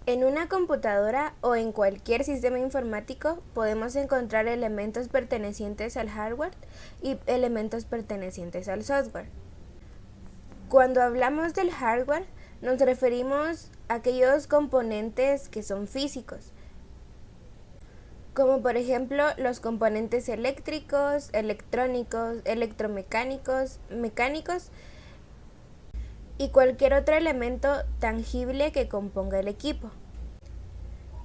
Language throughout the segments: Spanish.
En una computadora o en cualquier sistema informático podemos encontrar elementos pertenecientes al hardware y elementos pertenecientes al software. Cuando hablamos del hardware, nos referimos a aquellos componentes que son físicos, como por ejemplo los componentes eléctricos, electrónicos, electromecánicos, mecánicos y cualquier otro elemento tangible que componga el equipo.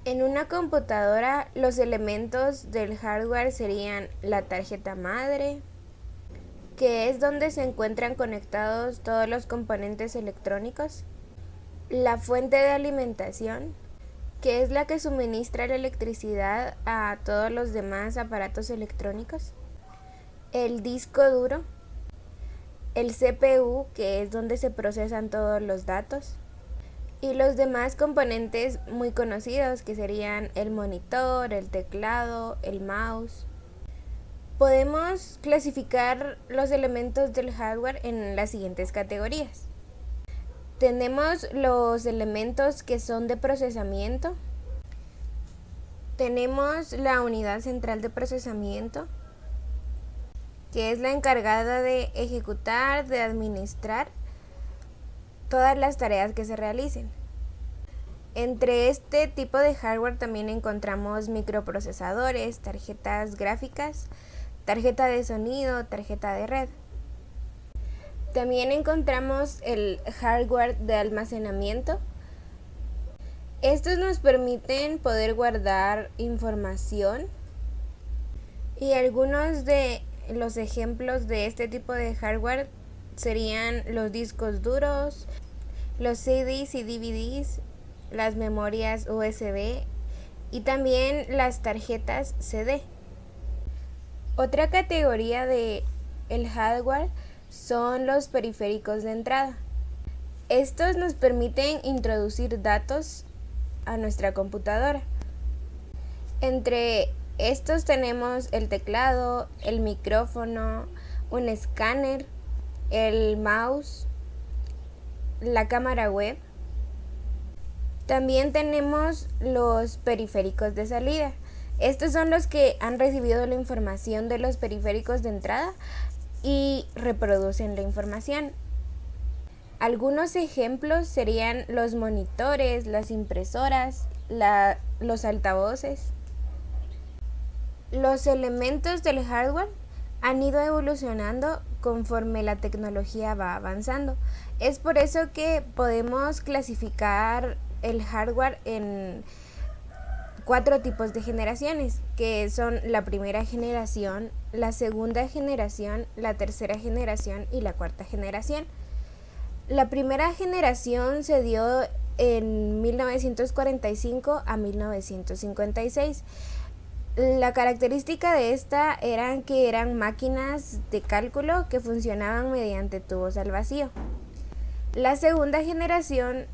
En una computadora, los elementos del hardware serían la tarjeta madre, que es donde se encuentran conectados todos los componentes electrónicos, la fuente de alimentación, que es la que suministra la electricidad a todos los demás aparatos electrónicos, el disco duro, el CPU, que es donde se procesan todos los datos, y los demás componentes muy conocidos, que serían el monitor, el teclado, el mouse. Podemos clasificar los elementos del hardware en las siguientes categorías. Tenemos los elementos que son de procesamiento. Tenemos la unidad central de procesamiento, que es la encargada de ejecutar, de administrar todas las tareas que se realicen. Entre este tipo de hardware también encontramos microprocesadores, tarjetas gráficas, tarjeta de sonido, tarjeta de red. También encontramos el hardware de almacenamiento. Estos nos permiten poder guardar información, y algunos de los ejemplos de este tipo de hardware serían los discos duros, los CDs y DVDs, las memorias USB y también las tarjetas CD. Otra categoría de el hardware son los periféricos de entrada. Estos nos permiten introducir datos a nuestra computadora. Entre estos tenemos el teclado, el micrófono, un escáner, el mouse, la cámara web. También tenemos los periféricos de salida. Estos son los que han recibido la información de los periféricos de entrada y reproducen la información. Algunos ejemplos serían los monitores, las impresoras, los altavoces. Los elementos del hardware han ido evolucionando conforme la tecnología va avanzando. Es por eso que podemos clasificar el hardware en 4 tipos de generaciones, que son la primera generación, la segunda generación, la tercera generación y la cuarta generación. La primera generación se dio en 1945 a 1956. La característica de esta era que eran máquinas de cálculo que funcionaban mediante tubos al vacío. La segunda generación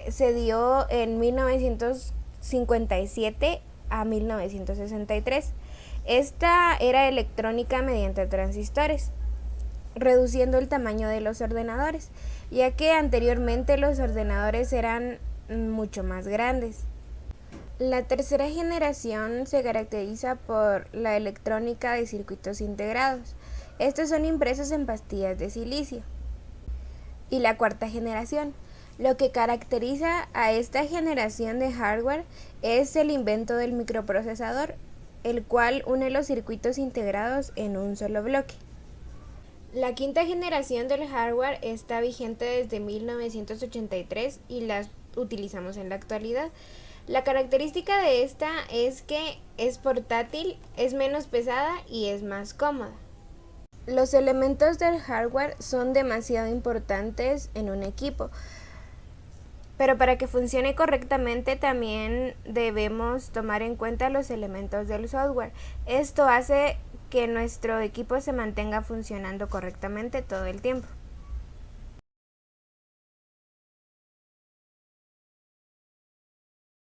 se dio en 1957 a 1963. Esta era electrónica mediante transistores, reduciendo el tamaño de los ordenadores, ya que anteriormente los ordenadores eran mucho más grandes. La tercera generación se caracteriza por la electrónica de circuitos integrados. Estos son impresos en pastillas de silicio. Y la cuarta generación. Lo que caracteriza a esta generación de hardware es el invento del microprocesador, el cual une los circuitos integrados en un solo bloque. La quinta generación del hardware está vigente desde 1983 y la utilizamos en la actualidad. La característica de esta es que es portátil, es menos pesada y es más cómoda. Los elementos del hardware son demasiado importantes en un equipo, pero para que funcione correctamente también debemos tomar en cuenta los elementos del software. Esto hace que nuestro equipo se mantenga funcionando correctamente todo el tiempo.